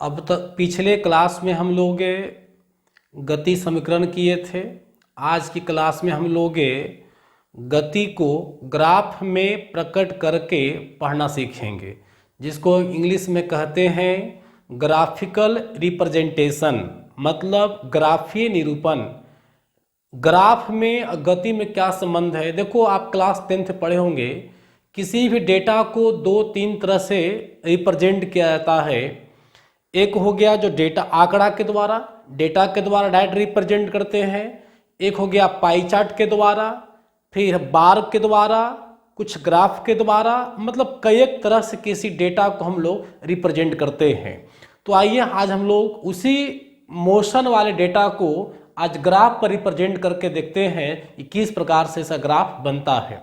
अब तक पिछले क्लास में हम लोग गति समीकरण किए थे। आज की क्लास में हम लोग गति को ग्राफ में प्रकट करके पढ़ना सीखेंगे, जिसको इंग्लिश में कहते हैं ग्राफिकल रिप्रेजेंटेशन, मतलब ग्राफीय निरूपण। ग्राफ में गति में क्या संबंध है? देखो, आप क्लास 10th पढ़े होंगे, किसी भी डेटा को दो तीन तरह से रिप्रेजेंट किया जाता है। एक हो गया जो डेटा आंकड़ा के द्वारा, डायरेक्ट रिप्रेजेंट करते हैं। एक हो गया पाई चार्ट के द्वारा, फिर बार के द्वारा, कुछ ग्राफ के द्वारा, मतलब कई एक तरह से किसी डेटा को हम लोग रिप्रेजेंट करते हैं। तो आइए आज हम लोग उसी मोशन वाले डेटा को आज ग्राफ पर रिप्रेजेंट करके देखते हैं कि किस प्रकार से ऐसा ग्राफ बनता है।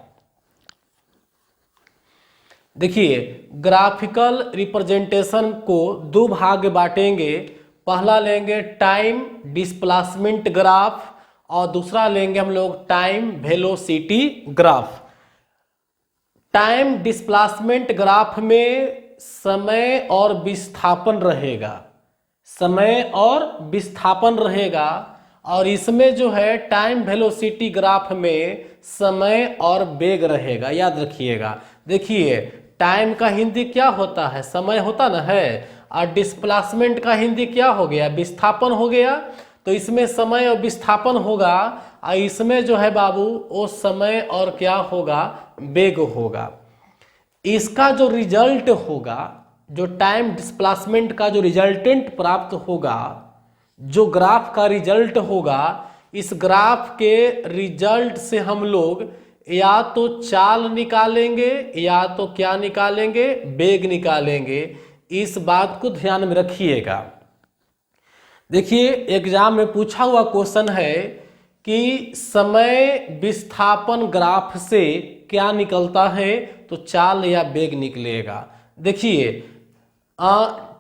देखिए, ग्राफिकल रिप्रेजेंटेशन को दो भाग में बांटेंगे। पहला लेंगे टाइम डिस्प्लेसमेंट ग्राफ और दूसरा लेंगे हम लोग time velocity graph. Time displacement graph में समय और विस्थापन रहेगा, और इसमें जो है टाइम वेलोसिटी ग्राफ में समय और वेग रहेगा। याद रखिएगा। देखिए, टाइम का हिंदी क्या होता है? समय होता ना है, और डिस्प्लेसमेंट का हिंदी क्या हो गया? विस्थापन हो गया। तो इसमें समय और विस्थापन होगा, और इसमें जो है बाबू वो समय और क्या होगा? वेग होगा। इसका जो रिजल्ट होगा, जो टाइम डिस्प्लेसमेंट का जो रिजल्टेंट प्राप्त होगा, जो ग्राफ का रिजल्ट होगा, इस ग्राफ के रिजल्ट से हम लोग या तो चाल निकालेंगे या तो क्या निकालेंगे? वेग निकालेंगे। इस बात को ध्यान में रखिएगा। देखिए, एग्जाम में पूछा हुआ क्वेश्चन है कि समय विस्थापन ग्राफ से क्या निकलता है? तो चाल या वेग निकलेगा। देखिए,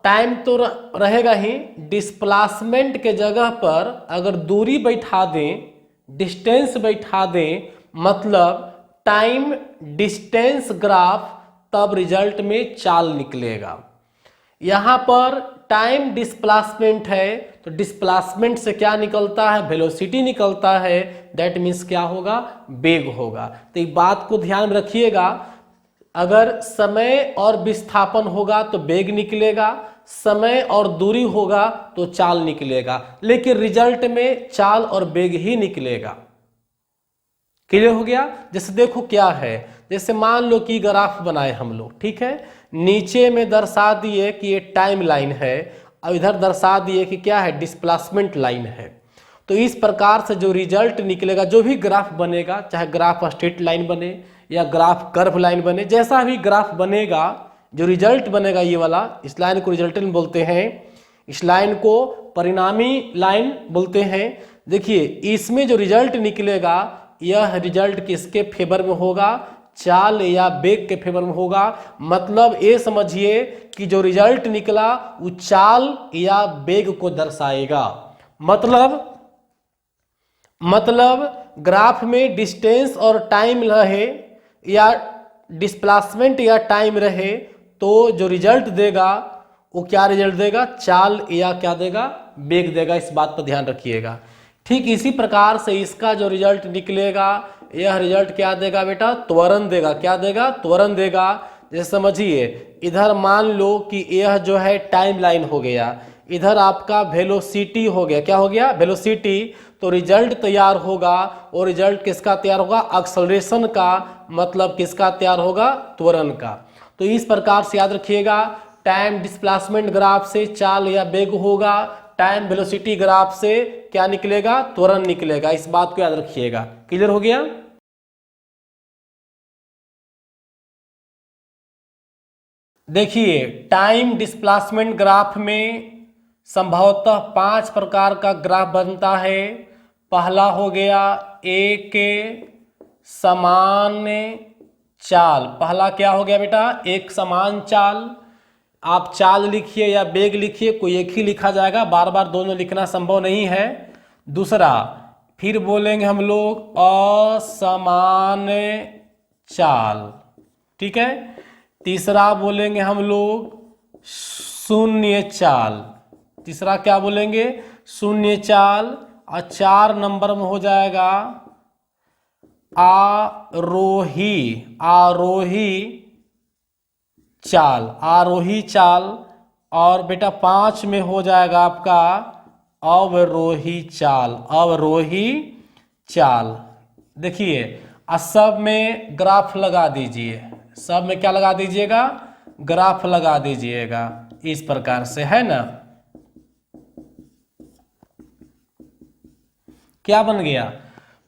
टाइम तो रहेगा ही, डिस्प्लेसमेंट के जगह पर अगर दूरी बैठा दें, डिस्टेंस बैठा दें, मतलब टाइम डिस्टेंस ग्राफ, तब रिजल्ट में चाल निकलेगा। यहाँ पर टाइम डिस्प्लेसमेंट है, तो डिस्प्लेसमेंट से क्या निकलता है? वेलोसिटी निकलता है। दैट मीन्स क्या होगा? वेग होगा। तो एक बात को ध्यान में रखिएगा, अगर समय और विस्थापन होगा तो वेग निकलेगा, समय और दूरी होगा तो चाल निकलेगा, लेकिन रिजल्ट में चाल और वेग ही निकलेगा। क्लियर हो गया? जैसे देखो क्या है, जैसे मान लो कि ग्राफ बनाए हम लोग, ठीक है, नीचे में दर्शा दिए कि ये टाइम लाइन है, और इधर दर्शा दिए कि क्या है? डिस्प्लेसमेंट लाइन है। तो इस प्रकार से जो रिजल्ट निकलेगा, जो भी ग्राफ बनेगा, चाहे ग्राफ स्ट्रेट लाइन बने या ग्राफ कर्व लाइन बने, जैसा भी ग्राफ बनेगा, जो रिजल्ट बनेगा ये वाला, इस लाइन को रिजल्टेंट बोलते हैं, इस लाइन को परिणामी लाइन बोलते हैं। देखिए, इसमें जो रिजल्ट निकलेगा, यह रिजल्ट किसके फेवर में होगा? चाल या वेग के फेवर में होगा। मतलब ये समझिए कि जो रिजल्ट निकला वो चाल या वेग को दर्शाएगा। मतलब ग्राफ में डिस्टेंस और टाइम रहे या डिस्प्लेसमेंट या टाइम रहे, तो जो रिजल्ट देगा वो क्या रिजल्ट देगा? चाल या क्या देगा? वेग देगा। इस बात पर ध्यान रखिएगा। ठीक इसी प्रकार से इसका जो रिजल्ट निकलेगा, यह रिजल्ट क्या देगा बेटा? त्वरण देगा। क्या देगा? त्वरण देगा। जैसे समझिए, इधर मान लो कि यह जो है टाइम लाइन हो गया, इधर आपका वेलोसिटी हो गया। क्या हो गया? वेलोसिटी। तो रिजल्ट तैयार होगा, और रिजल्ट किसका तैयार होगा? एक्सेलरेशन का, मतलब किसका तैयार होगा? त्वरण का। तो इस प्रकार से याद रखिएगा, टाइम डिस्प्लेसमेंट ग्राफ से चाल या वेग होगा, टाइम वेलोसिटी ग्राफ से क्या निकलेगा? त्वरण निकलेगा। इस बात को याद रखिएगा। क्लियर हो गया? देखिए, टाइम डिस्प्लेसमेंट ग्राफ में संभवतः 5 प्रकार का ग्राफ बनता है। पहला हो गया एक समान चाल। पहला क्या हो गया बेटा? एक समान चाल। आप चाल लिखिए या वेग लिखिए, कोई एक ही लिखा जाएगा, बार बार दोनों लिखना संभव नहीं है। दूसरा, फिर बोलेंगे हम लोग असमान चाल, ठीक है। तीसरा बोलेंगे हम लोग शून्य चाल। तीसरा क्या बोलेंगे? शून्य चाल। और 4 नंबर में हो जाएगा आरोही, आरोही चाल, आरोही चाल। और बेटा 5 में हो जाएगा आपका अवरोही चाल, अवरोही चाल। देखिए सब में ग्राफ लगा दीजिए, सब में क्या लगा दीजिएगा? ग्राफ लगा दीजिएगा, इस प्रकार से, है ना। क्या बन गया?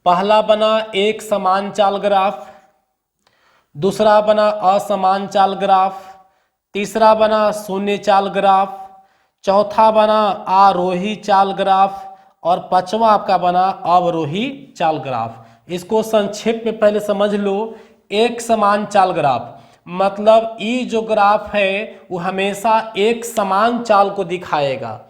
पहला बना एक समान चाल ग्राफ, दूसरा बना असमान चाल ग्राफ, तीसरा बना शून्य चाल ग्राफ, चौथा बना आरोही चाल ग्राफ, और पांचवा आपका बना अवरोही चाल ग्राफ। इसको संक्षेप में पहले समझ लो। एक समान चाल ग्राफ मतलब ये जो ग्राफ है वो हमेशा एक समान चाल को दिखाएगा।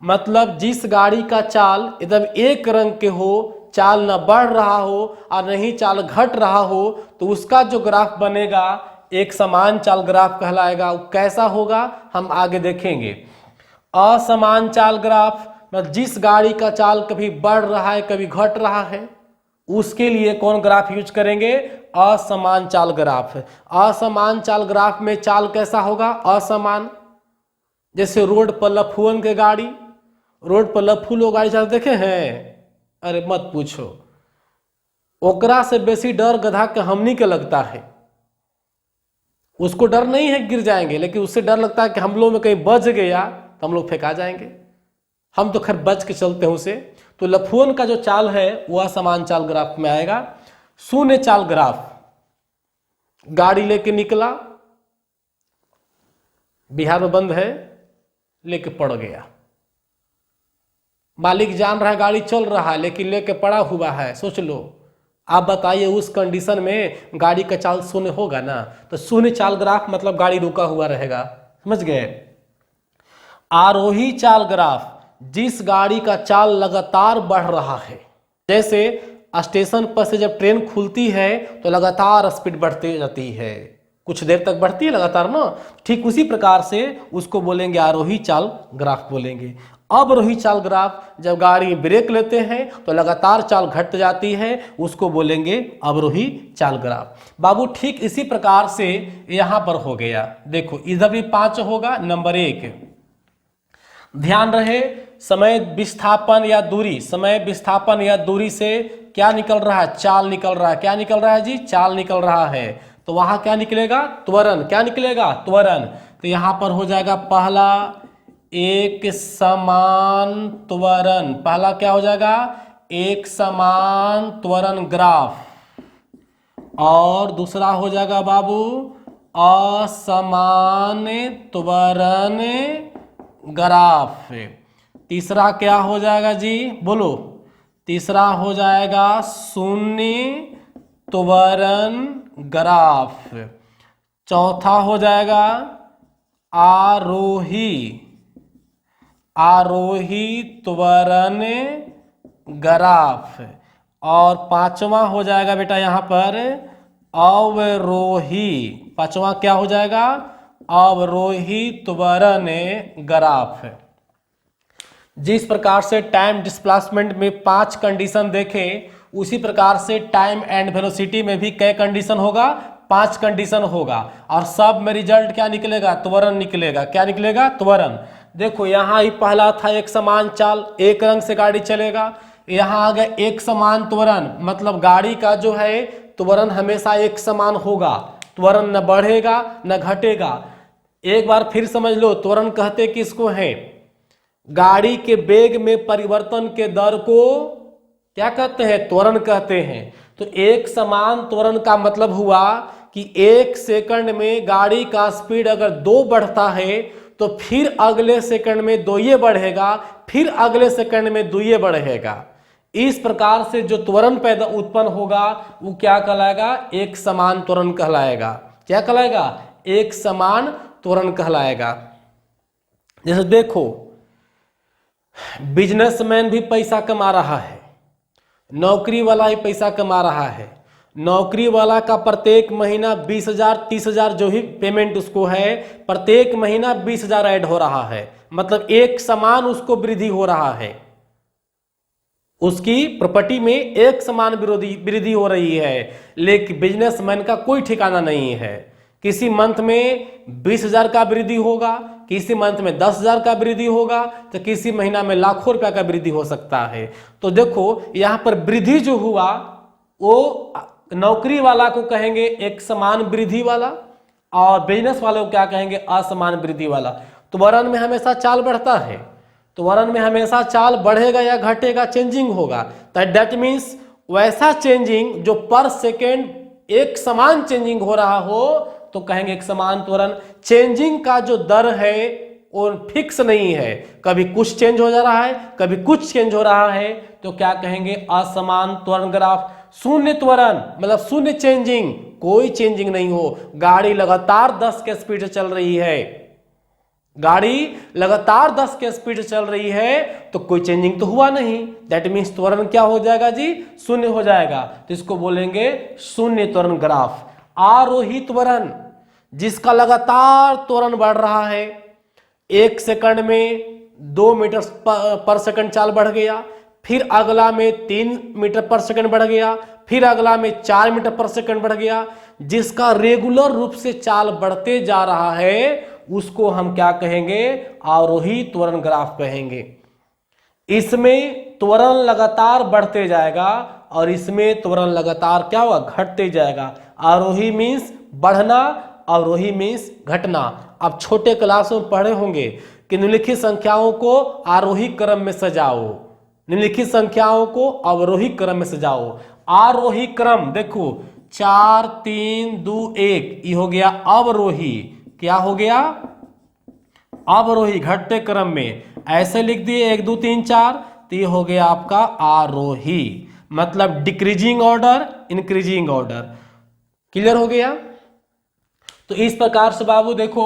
मतलब जिस गाड़ी का चाल एकदम एक रंग के हो, चाल न बढ़ रहा हो और नहीं चाल घट रहा हो, तो उसका जो ग्राफ बनेगा एक समान चाल ग्राफ कहलाएगा। वो कैसा होगा हम आगे देखेंगे। असमान चाल ग्राफ मतलब जिस गाड़ी का चाल कभी बढ़ रहा है कभी घट रहा है, उसके लिए कौन ग्राफ यूज करेंगे? असमान चाल ग्राफ। असमान चाल ग्राफ में चाल कैसा होगा? असमान। जैसे रोड पर लफुअन के गाड़ी, रोड पर लफू लोग गाड़ी चलाते देखे हैं? अरे मत पूछो, ओकरा से बेसी डर गधा के हमनी के लगता है। उसको डर नहीं है गिर जाएंगे, लेकिन उससे डर लगता है कि हम लोग में कहीं बच गया तो हम लोग फेंका जाएंगे। हम तो खैर बच के चलते हैं उसे। तो लफुअन का जो चाल है वह असमान चाल ग्राफ में आएगा। शून्य चाल ग्राफ, गाड़ी लेके निकला, बिहार में बंद है, लेके पड़ गया। मालिक जान रहा है गाड़ी चल रहा है लेकिन लेके पड़ा हुआ है। सोच लो, आप बताइए उस कंडीशन में गाड़ी का चाल शून्य होगा ना? तो शून्य चाल ग्राफ मतलब गाड़ी रुका हुआ रहेगा। समझ गए? आरोही चाल ग्राफ जिस गाड़ी का चाल लगातार बढ़ रहा है। जैसे स्टेशन पर से जब ट्रेन खुलती है तो लगातार स्पीड बढ़ती जाती है, कुछ देर तक बढ़ती है लगातार ना। ठीक उसी प्रकार से उसको बोलेंगे आरोही चाल ग्राफ बोलेंगे। अवरोही चाल ग्राफ जब गाड़ी ब्रेक लेते हैं तो लगातार चाल घट जाती है, उसको बोलेंगे अवरोही चाल ग्राफ। बाबू ठीक इसी प्रकार से यहां पर हो गया। देखो इधर भी 5 होगा। नंबर 1 ध्यान रहे, समय विस्थापन या दूरी, समय विस्थापन या दूरी से क्या निकल रहा है? चाल निकल रहा है। क्या निकल रहा है जी? चाल निकल रहा है। तो वहां क्या निकलेगा? त्वरण। क्या निकलेगा? त्वरण। तो यहां पर हो जाएगा पहला एक समान त्वरण। पहला क्या हो जाएगा? एक समान त्वरण ग्राफ। और दूसरा हो जाएगा बाबू असमान त्वरण ग्राफ। तीसरा क्या हो जाएगा जी? बोलो। तीसरा हो जाएगा शून्य त्वरण ग्राफ। चौथा हो जाएगा आरोही, आरोही त्वरण ग्राफ। और पांचवा हो जाएगा बेटा यहां पर अवरोही। पांचवा क्या हो जाएगा? अवरोही त्वरण ग्राफ। जिस प्रकार से टाइम डिस्प्लेसमेंट में 5 कंडीशन देखे, उसी प्रकार से टाइम एंड वेलोसिटी में भी कई कंडीशन होगा? 5 कंडीशन होगा। और सब में रिजल्ट क्या निकलेगा? त्वरण निकलेगा। क्या निकलेगा? त्वरण। देखो यहां ही पहला था एक समान चाल, एक रंग से गाड़ी चलेगा। यहां आ गया एक समान त्वरण, मतलब गाड़ी का जो है त्वरण हमेशा एक समान होगा। त्वरण न बढ़ेगा न घटेगा। एक बार फिर समझ लो, त्वरण कहते किसको है? गाड़ी के वेग में परिवर्तन के दर को क्या कहते हैं? त्वरण कहते हैं। तो एक समान त्वरण का मतलब हुआ कि 1 सेकंड में गाड़ी का स्पीड अगर 2 बढ़ता है तो फिर अगले सेकंड में 2 ये बढ़ेगा, फिर अगले सेकंड में 2 ये बढ़ेगा। इस प्रकार से जो त्वरण पैदा उत्पन्न होगा वो क्या कहलाएगा? एक समान त्वरण कहलाएगा। क्या कहलाएगा? एक समान त्वरण कहलाएगा। जैसे देखो, बिजनेसमैन भी पैसा कमा रहा है, नौकरी वाला ही पैसा कमा रहा है, नौकरी वाला का प्रत्येक महीना 20,000 30,000 जो ही पेमेंट उसको है, प्रत्येक महीना 20,000 ऐड हो रहा है, मतलब एक समान उसको वृद्धि हो रहा है, उसकी प्रॉपर्टी में एक समान वृद्धि हो रही है। लेकिन बिजनेसमैन का कोई ठिकाना नहीं है, किसी मंथ में 20,000 का वृद्धि होगा, किसी मंथ में 10,000 का वृद्धि होगा, तो किसी महीना में लाखों रुपया का वृद्धि हो सकता है। तो देखो यहाँ पर वृद्धि जो हुआ वो नौकरी वाला को कहेंगे एक समान वृद्धि वाला, और बिजनेस वाले को क्या कहेंगे, असमान वृद्धि वाला। तो वर्ण में हमेशा चाल बढ़ता है, तो वर्ण में हमेशा चाल बढ़ेगा या घटेगा, चेंजिंग होगा। तो दैट मीन्स वैसा चेंजिंग जो पर सेकेंड एक समान चेंजिंग हो रहा हो तो कहेंगे एक समान त्वरण। चेंजिंग का जो दर है वो फिक्स नहीं है, कभी कुछ चेंज हो जा रहा है, कभी कुछ चेंज हो रहा है, तो क्या कहेंगे, असमान त्वरण ग्राफ। शून्य त्वरण मतलब शून्य चेंजिंग, कोई चेंजिंग नहीं हो, गाड़ी लगातार 10 के स्पीड से चल रही है, गाड़ी लगातार 10 के स्पीड से चल रही है तो कोई चेंजिंग तो हुआ नहीं। दैट मीन्स त्वरण क्या हो जाएगा जी, शून्य हो जाएगा। तो इसको बोलेंगे शून्य त्वरण ग्राफ। आरोही त्वरण जिसका लगातार त्वरण बढ़ रहा है, 1 सेकंड में 2 मीटर पर सेकंड चाल बढ़ गया, फिर अगला में 3 मीटर पर सेकंड बढ़ गया, फिर अगला में 4 मीटर पर सेकंड बढ़ गया, जिसका रेगुलर रूप से चाल बढ़ते जा रहा है उसको हम क्या कहेंगे, आरोही त्वरण ग्राफ कहेंगे। इसमें त्वरण लगातार बढ़ते जाएगा और इसमें त्वरण लगातार क्या होगा, घटते जाएगा। आरोही मीन्स बढ़ना, अवरोही मीन्स घटना। अब छोटे क्लास में पढ़े होंगे कि निम्नलिखित संख्याओं को आरोही क्रम में सजाओ, निम्नलिखित संख्याओं को अवरोही क्रम में सजाओ। आरोही क्रम देखो 4 3 2 1, ये हो गया अवरोही। क्या हो गया, अवरोही, घटते क्रम में। ऐसे लिख दिए 1 2 3 4, तो ये हो गया आपका आरोही, मतलब decreasing order increasing order. Clear हो गया। तो इस प्रकार से बाबू देखो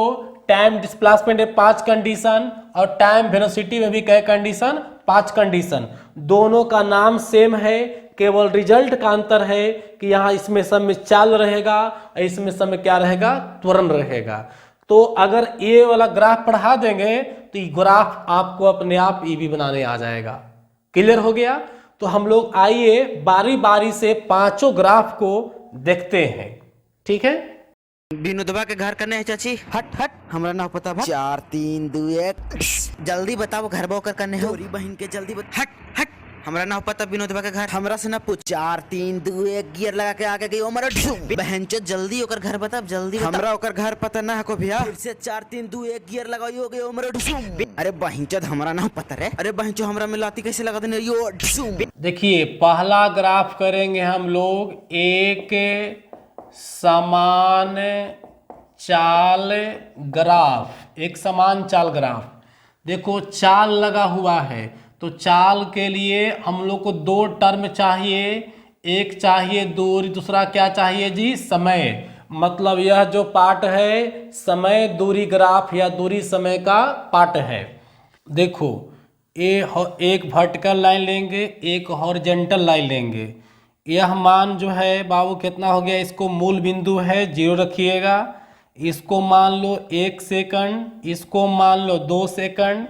टाइम डिस्प्लेसमेंट में 5 कंडीशन और टाइम वेलोसिटी में भी कई कंडीशन, 5 कंडीशन। दोनों का नाम सेम है, केवल रिजल्ट का अंतर है कि यहाँ इसमें सब में चाल रहेगा और इसमें सब में क्या रहेगा, त्वरण रहेगा। तो अगर ये वाला ग्राफ पढ़ा देंगे तो ये ग्राफ आपको अपने आप ये भी बनाने आ जाएगा। क्लियर हो गया। तो हम लोग आइए बारी बारी से पांचों ग्राफ को देखते हैं, ठीक है। विनोदवा के घर करने है चाची। हट हट, हमरा ना पता। 4 3 2 1, जल्दी बताओ घर बो कर करने हो। गौरी बहन के जल्दी हट हट, हमरा ना पता विनोदवा के घर। हमरा से ना पूछ। 4 3 2 1 गियर लगा के आगे गई ओमर बहन चो, जल्दी ओकर घर बता, जल्दी बता। हमरा ओकर घर पता ना है को भैया। फिर से 4 3 2 1 गियर लगाई हो गई ओमर। अरे बहन चो हमरा ना पता रे। अरे बहन चो हमरा मिलाती कैसे लगा देने यो। देखिए पहला ग्राफ करेंगे हम लोग, एक समान चाल ग्राफ, एक समान चाल ग्राफ। देखो चाल लगा हुआ है तो चाल के लिए हम लोग को 2 टर्म चाहिए, एक चाहिए दूरी, दूसरा क्या चाहिए जी, समय। मतलब यह जो पार्ट है समय दूरी ग्राफ या दूरी समय का पार्ट है। देखो ये एक वर्टिकल लाइन लेंगे, एक हॉरिजॉन्टल लाइन लेंगे। यह मान जो है बाबू कितना हो गया, इसको मूल बिंदु है 0 रखिएगा, इसको मान लो 1 सेकंड, इसको मान लो 2 सेकंड,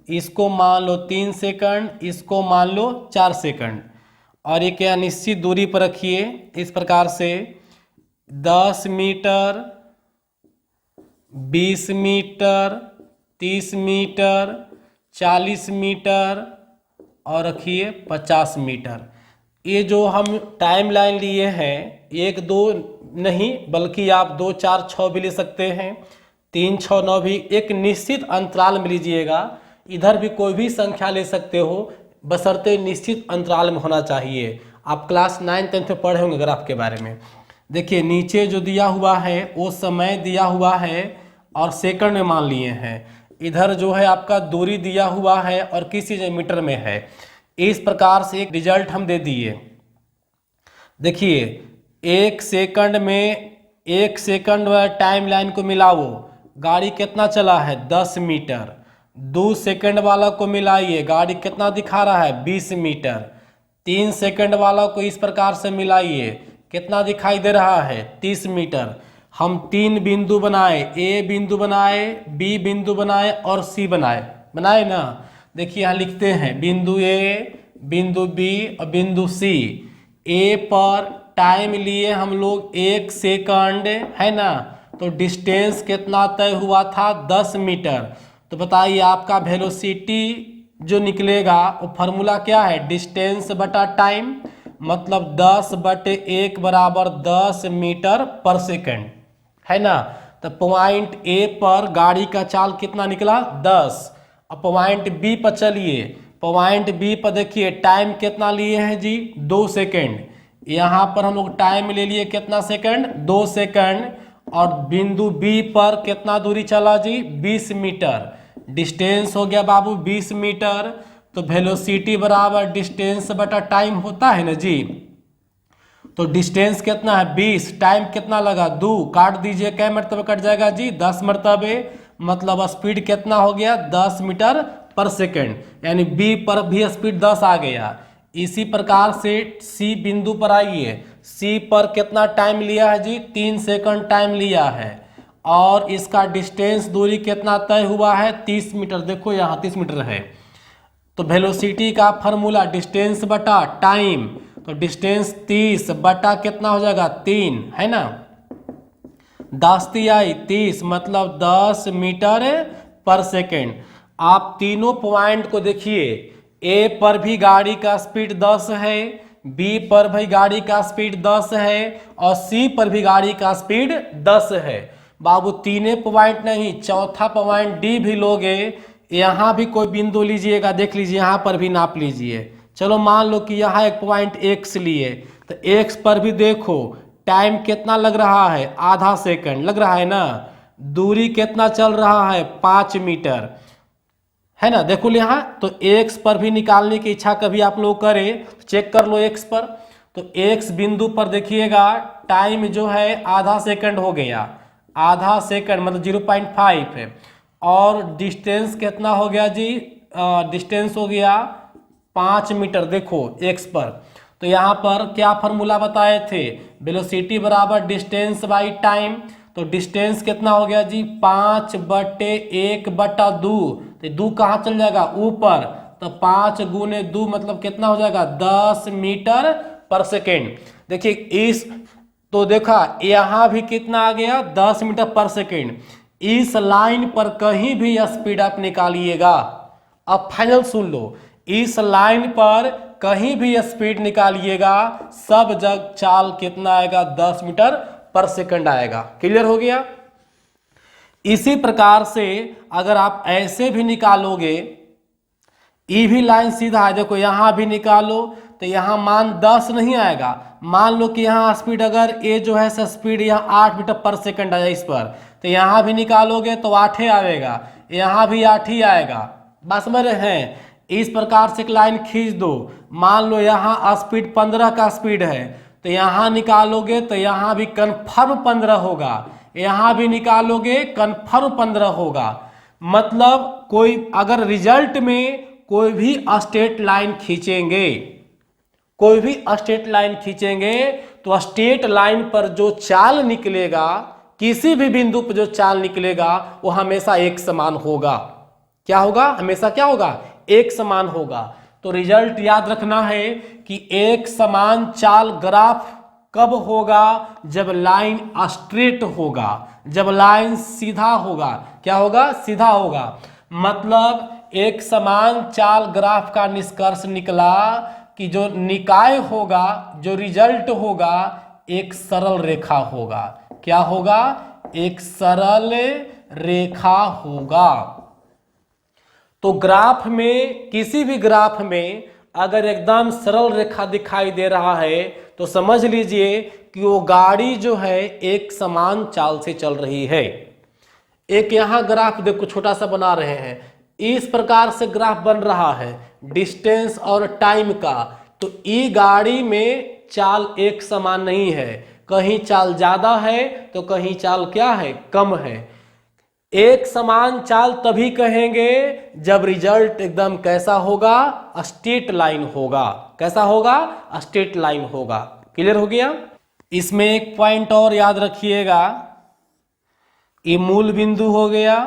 इसको मान लो 3 सेकंड, इसको मान लो 4 सेकंड, और एक निश्चित दूरी पर रखिए इस प्रकार से 10 मीटर, 20 मीटर, 30 मीटर, 40 मीटर और रखिए 50 मीटर। ये जो हम टाइम लाइन लिए हैं 1 2 नहीं बल्कि आप 2 4 6 भी ले सकते हैं, 3 6 9 भी, एक निश्चित अंतराल में लीजिएगा। इधर भी कोई भी संख्या ले सकते हो बशर्ते निश्चित अंतराल में होना चाहिए। आप क्लास 9 10 में पढ़े होंगे ग्राफ के बारे में। देखिए नीचे जो दिया हुआ है वो समय दिया हुआ है और सेकंड में मान लिए हैं, इधर जो है आपका दूरी दिया हुआ है और किसी मीटर में है। इस प्रकार से एक रिजल्ट हम दे दिए। देखिए 1 सेकंड में 1 सेकंड टाइम लाइन को मिलाओ, गाड़ी कितना चला है 10 मीटर। 2 सेकंड वाला को मिलाइए, गाड़ी कितना दिखा रहा है 20 मीटर। 3 सेकंड वाला को इस प्रकार से मिलाइए, कितना दिखाई दे रहा है 30 मीटर। हम 3 बिंदु बनाए, ए बिंदु बनाए, बी बिंदु बनाए और सी बनाए ना। देखिए यहाँ लिखते हैं बिंदु ए, बिंदु बी और बिंदु सी। ए पर टाइम लिए हम लोग 1 सेकंड, है ना, तो डिस्टेंस कितना तय हुआ था 10 मीटर। तो बताइए आपका वेलोसिटी जो निकलेगा वो फार्मूला क्या है, डिस्टेंस बटा टाइम, मतलब 10/1 बराबर 10 मीटर पर सेकंड, है ना। तो पॉइंट ए पर गाड़ी का चाल कितना निकला 10। अब पॉइंट बी पर चलिए, पॉइंट बी पर देखिए टाइम कितना लिए हैं जी 2 सेकंड। यहाँ पर हम लोग टाइम ले लिए कितना सेकंड 2 सेकंड। और बिंदु बी पर कितना दूरी चला जी 20 मीटर। डिस्टेंस हो गया बाबू 20 मीटर। तो वेलोसिटी बराबर डिस्टेंस बटा टाइम होता है ना जी। तो डिस्टेंस कितना है 20, टाइम कितना लगा 2, काट दीजिए, कै मरतबे कट जाएगा जी 10 मरतबे, मतलब स्पीड कितना हो गया 10 मीटर पर सेकंड, यानी बी पर भी स्पीड 10 आ गया। इसी प्रकार से सी बिंदु पर आइए, सी पर कितना टाइम लिया है जी 3 सेकंड टाइम लिया है। और इसका डिस्टेंस दूरी कितना तय हुआ है 30 मीटर। देखो यहाँ 30 मीटर है। तो वेलोसिटी का फार्मूला डिस्टेंस बटा टाइम, तो डिस्टेंस 30 बटा कितना हो जाएगा 3, है ना। 10 तिहाई 30 मतलब 10 मीटर पर सेकंड। आप तीनों पॉइंट को देखिए, ए पर भी गाड़ी का स्पीड 10 है, बी पर भी गाड़ी का स्पीड 10 है और सी पर भी गाड़ी का स्पीड 10 है। बाबू तीनों पॉइंट नहीं, चौथा पॉइंट डी भी लोगे, यहाँ भी कोई बिंदु लीजिएगा, देख लीजिए यहाँ पर भी नाप लीजिए। चलो मान लो कि यहाँ एक पॉइंट एक्स लिए, तो एक्स पर भी देखो टाइम कितना लग रहा है आधा सेकंड लग रहा है ना। दूरी कितना चल रहा है 5 मीटर, है ना। देखो यहाँ तो एक्स पर भी निकालने की इच्छा कभी आप लोग करें, चेक कर लो एक्स पर। तो एक्स बिंदु पर देखिएगा टाइम जो है आधा सेकंड हो गया, आधा सेकंड मतलब 0.5 है। और डिस्टेंस कितना हो गया जी, डिस्टेंस हो गया 5 मीटर। देखो एक्स पर, तो यहाँ पर क्या फार्मूला बताए थे, वेलोसिटी बराबर डिस्टेंस बाई टाइम। तो डिस्टेंस कितना हो गया जी 5/1/2। तो 2 कहाँ चल जाएगा ऊपर, तो 5 गुने 2 मतलब कितना हो जाएगा 10 मीटर पर सेकेंड। देखिए इस, तो देखा यहाँ भी कितना आ गया 10 मीटर पर सेकेंड। इस लाइन पर कहीं भी स्पीड आप निकालिएगा, अब फाइनल सुन लो, इस लाइन पर कहीं भी स्पीड निकालिएगा सब जग चाल कितना आएगा 10 मीटर पर सेकंड आएगा। क्लियर हो गया। इसी प्रकार से अगर आप ऐसे भी निकालोगे, ये भी लाइन सीधा है, देखो यहाँ भी निकालो तो यहाँ मान 10 नहीं आएगा। मान लो कि यहाँ स्पीड अगर ए जो है स्पीड यहाँ 8 मीटर पर सेकंड आया इस पर, तो यहाँ भी निकालोगे तो 8 आएगा, यहाँ भी 8 ही आएगा। बस मेरे हैं इस प्रकार से एक लाइन खींच दो। मान लो यहाँ स्पीड 15 का स्पीड है, तो यहाँ निकालोगे तो यहाँ भी कन्फर्म 15 होगा, यहाँ भी निकालोगे कन्फर्म 15 होगा। मतलब कोई अगर रिजल्ट में कोई भी स्ट्रेट लाइन खींचेंगे, कोई भी स्ट्रेट लाइन खींचेंगे तो स्ट्रेट लाइन पर जो चाल निकलेगा, किसी भी बिंदु पर जो चाल निकलेगा वो हमेशा एक समान होगा। क्या होगा, हमेशा क्या होगा, एक समान होगा। तो रिजल्ट याद रखना है कि एक समान चाल ग्राफ कब होगा, जब लाइन स्ट्रेट होगा, जब लाइन सीधा होगा। क्या होगा, सीधा होगा। मतलब एक समान चाल ग्राफ का निष्कर्ष निकला कि जो निकाय होगा, जो रिजल्ट होगा, एक सरल रेखा होगा। क्या होगा, एक सरल रेखा होगा। तो ग्राफ में, किसी भी ग्राफ में अगर एकदम सरल रेखा दिखाई दे रहा है तो समझ लीजिए कि वो गाड़ी जो है एक समान चाल से चल रही है। एक यहाँ ग्राफ देखो छोटा सा बना रहे हैं, इस प्रकार से ग्राफ बन रहा है डिस्टेंस और टाइम का। तो ये गाड़ी में चाल एक समान नहीं है, कहीं चाल ज्यादा है तो कहीं चाल क्या है, कम है। एक समान चाल तभी कहेंगे जब रिजल्ट एकदम कैसा होगा, स्ट्रेट लाइन होगा। कैसा होगा, स्ट्रेट लाइन होगा। क्लियर हो गया। इसमें एक पॉइंट और याद रखिएगा, ये मूल बिंदु हो गया,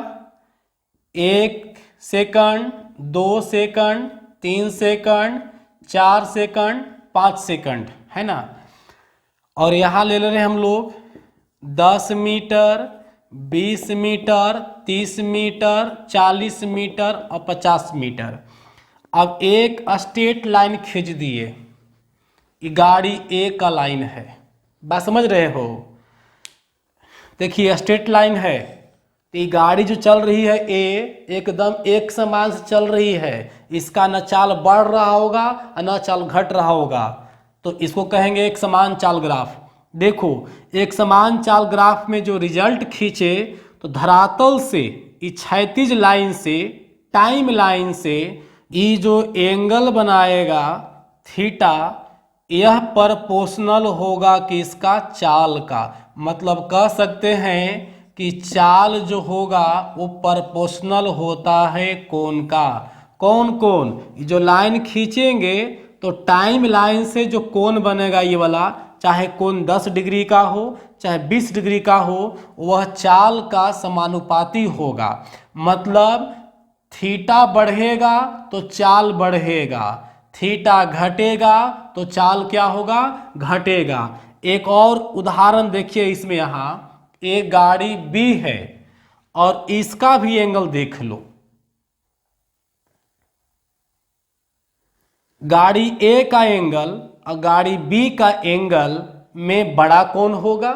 1 second, 2 second, 3 second, 4 second, 5 second, है ना। और यहाँ ले रहे हैं हम लोग 10 मीटर, 20 मीटर, 30 मीटर, 40 मीटर और 50 मीटर। अब एक स्ट्रेट लाइन खींच दिए, ये गाड़ी ए का लाइन है, बात समझ रहे हो। देखिए स्ट्रेट लाइन है, तो ये गाड़ी जो चल रही है ए एकदम एक समान से चल रही है, इसका न चाल बढ़ रहा होगा और न चाल घट रहा होगा, तो इसको कहेंगे एक समान चाल ग्राफ। देखो एक समान चाल ग्राफ में जो रिजल्ट खींचे, तो धरातल से ये क्षैतिज लाइन से टाइम लाइन से ये जो एंगल बनाएगा थीटा, यह प्रोपोर्शनल होगा किसका, चाल का। मतलब कह सकते हैं कि चाल जो होगा वो प्रोपोर्शनल होता है कोण का। कौन कोण, जो लाइन खींचेंगे तो टाइम लाइन से जो कोण बनेगा ये वाला, चाहे कोण 10 डिग्री का हो चाहे 20 डिग्री का हो, वह चाल का समानुपाती होगा। मतलब थीटा बढ़ेगा तो चाल बढ़ेगा, थीटा घटेगा तो चाल क्या होगा, घटेगा। एक और उदाहरण देखिए इसमें, यहाँ एक गाड़ी बी है और इसका भी एंगल देख लो। गाड़ी ए का एंगल और गाड़ी बी का एंगल में बड़ा कौन होगा,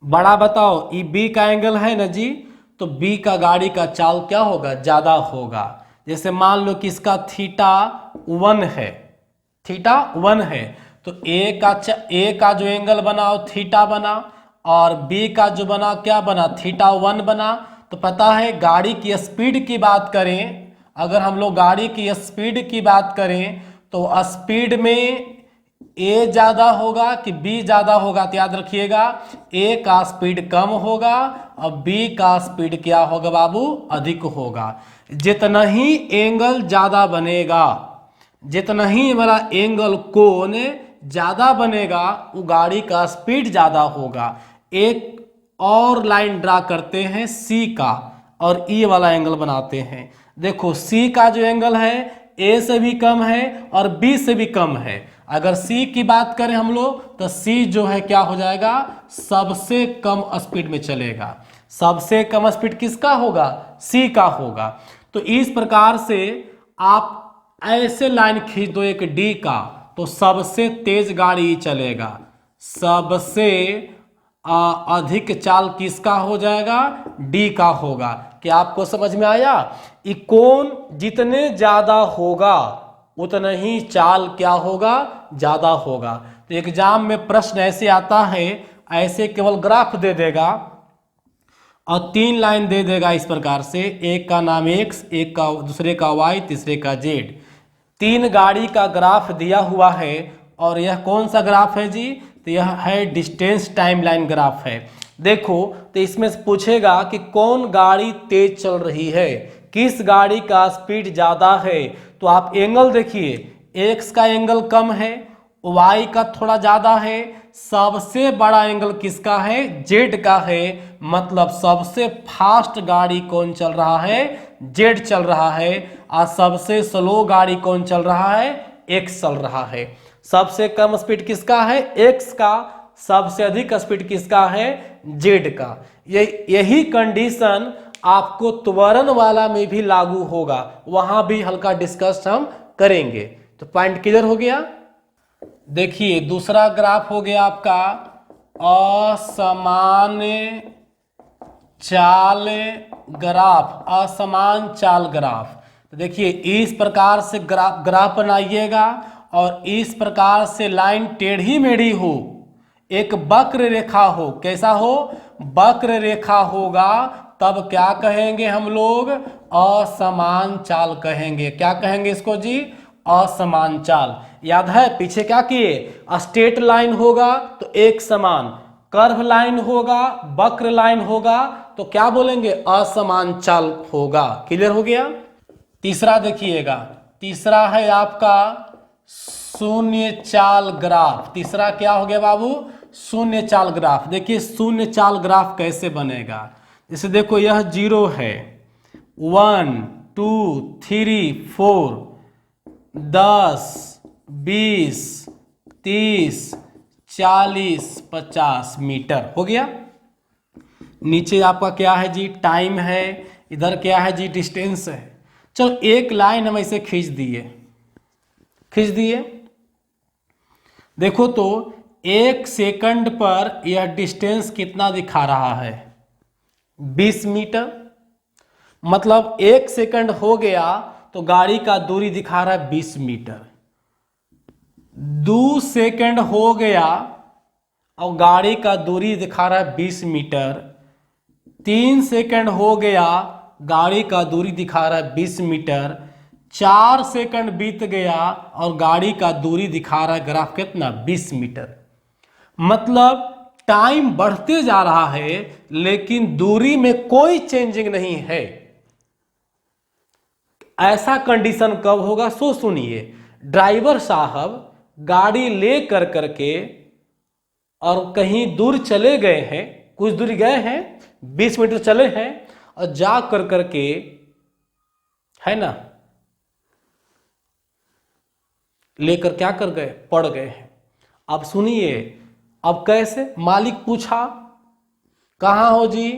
बड़ा बताओ। ये बी का एंगल है ना जी, तो बी का गाड़ी का चाल क्या होगा, ज्यादा होगा। जैसे मान लो कि इसका थीटा 1 है, थीटा 1 है, तो ए का जो एंगल बना वो थीटा बना, और बी का जो बना क्या बना, थीटा 1 बना। तो पता है गाड़ी की स्पीड की बात करें, अगर हम लोग गाड़ी की स्पीड की बात करें तो स्पीड में ए ज़्यादा होगा कि बी ज़्यादा होगा, तो याद रखिएगा ए का स्पीड कम होगा और बी का स्पीड क्या होगा बाबू, अधिक होगा। जितना ही एंगल ज़्यादा बनेगा, जितना ही हमारा एंगल कोण ज़्यादा बनेगा, वो गाड़ी का स्पीड ज़्यादा होगा। एक और लाइन ड्रा करते हैं सी का, और ई वाला एंगल बनाते हैं। देखो सी का जो एंगल है ए से भी कम है और बी से भी कम है। अगर सी की बात करें हम लोग तो सी जो है क्या हो जाएगा, सबसे कम स्पीड में चलेगा। सबसे कम स्पीड किसका होगा, सी का होगा। तो इस प्रकार से आप ऐसे लाइन खींच दो एक डी का, तो सबसे तेज गाड़ी चलेगा, सबसे अधिक चाल किसका हो जाएगा, डी का होगा। क्या आपको समझ में आया। ये कोण जितने ज्यादा होगा उतना ही चाल क्या होगा, ज्यादा होगा। तो एग्जाम में प्रश्न ऐसे आता है, ऐसे केवल ग्राफ दे देगा और 3 लाइन दे देगा इस प्रकार से, एक का नाम एक्स, एक का दूसरे का वाई, तीसरे का जेड। 3 गाड़ी का ग्राफ दिया हुआ है, और यह कौन सा ग्राफ है जी, तो यह है डिस्टेंस टाइम लाइन ग्राफ है। देखो तो इसमें से पूछेगा कि कौन गाड़ी तेज चल रही है, किस गाड़ी का स्पीड ज़्यादा है। तो आप एंगल देखिए, एक्स का एंगल कम है, वाई का थोड़ा ज़्यादा है, सबसे बड़ा एंगल किसका है, जेड का है। मतलब सबसे फास्ट गाड़ी कौन चल रहा है, जेड चल रहा है, और सबसे स्लो गाड़ी कौन चल रहा है, एक्स चल रहा है। सबसे कम स्पीड किसका है, एक्स का, सबसे अधिक स्पीड किसका है, जेड का। यही कंडीशन आपको त्वरण वाला में भी लागू होगा, वहां भी हल्का डिस्कस हम करेंगे। तो पॉइंट क्लियर हो गया। देखिए दूसरा ग्राफ हो गया आपका असमान चाल ग्राफ, असमान चाल ग्राफ। तो देखिए इस प्रकार से ग्राफ बनाइएगा, और इस प्रकार से लाइन टेढ़ी मेढ़ी हो, एक वक्र रेखा हो। कैसा हो, वक्र रेखा होगा, तब क्या कहेंगे हम लोग, असमान चाल कहेंगे। क्या कहेंगे इसको जी, असमान चाल। याद है पीछे क्या किए, स्ट्रेट लाइन होगा तो एक समान, कर्व लाइन होगा, वक्र लाइन होगा, तो क्या बोलेंगे, असमान चाल होगा। क्लियर हो गया। तीसरा देखिएगा, तीसरा है आपका शून्य चाल ग्राफ। तीसरा क्या हो गया बाबू? शून्य चाल ग्राफ। देखिए शून्य चाल ग्राफ कैसे बनेगा। जैसे देखो यह 0 है, 1 2 3 4 10 20 30 40 50 मीटर हो गया। नीचे आपका क्या है जी? टाइम है। इधर क्या है जी? डिस्टेंस है। चलो एक लाइन हम ऐसे खींच दिए। देखो तो 1 सेकंड पर यह डिस्टेंस कितना दिखा रहा है? 20 मीटर। मतलब 1 सेकंड हो गया तो गाड़ी का दूरी दिखा रहा है 20 मीटर। 2 सेकंड हो गया और गाड़ी का दूरी दिखा रहा है 20 मीटर। 3 सेकंड हो गया, गाड़ी का दूरी दिखा रहा है 20 मीटर। 4 सेकंड बीत गया और गाड़ी का दूरी दिखा रहा है ग्राफ कितना? 20 मीटर। मतलब टाइम बढ़ते जा रहा है लेकिन दूरी में कोई चेंजिंग नहीं है। ऐसा कंडीशन कब होगा? सो सुनिए, ड्राइवर साहब गाड़ी ले करके और कहीं दूर चले गए हैं, कुछ दूर गए हैं, 20 मीटर चले हैं और जा करके है ना लेकर क्या कर गए? पड़ गए हैं। अब सुनिए, अब कैसे? मालिक पूछा कहाँ हो जी?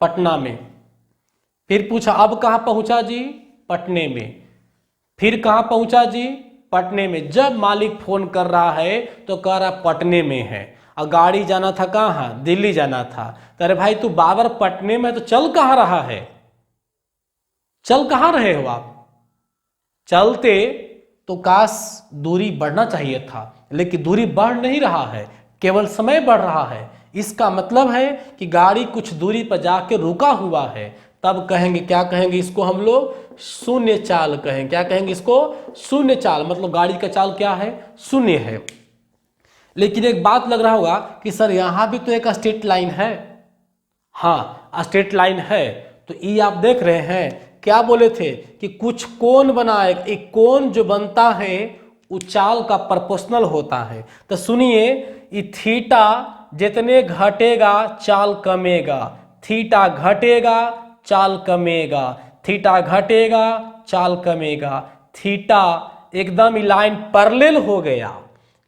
पटना में। फिर पूछा अब कहाँ पहुंचा जी? पटने में। फिर कहाँ पहुंचा जी? पटने में। जब मालिक फोन कर रहा है तो कह रहा पटने में है और गाड़ी जाना था कहाँ? दिल्ली जाना था। तो अरे भाई तू बाबर पटने में तो चल कहाँ रहा है? चल कहाँ रहे हो आप? चलते तो काश दूरी बढ़ना चाहिए था, लेकिन दूरी बढ़ नहीं रहा है, केवल समय बढ़ रहा है। इसका मतलब है कि गाड़ी कुछ दूरी पर जाके रुका हुआ है। तब कहेंगे, क्या कहेंगे इसको हम लोग? शून्य चाल कहेंगे। क्या कहेंगे इसको? शून्य चाल। मतलब गाड़ी का चाल क्या है? शून्य है। लेकिन एक बात लग रहा होगा कि सर यहां भी तो एक स्ट्रेट लाइन है। हाँ स्ट्रेट लाइन है। तो ये आप देख रहे हैं, क्या बोले थे कि कुछ कोण बनाए। एक कोण जो बनता है वो चाल का प्रोपोर्शनल होता है। तो सुनिए, ये थीटा जितने घटेगा चाल कमेगा, थीटा घटेगा चाल कमेगा, थीटा घटेगा चाल कमेगा। थीटा एकदम लाइन पैरेलल हो गया।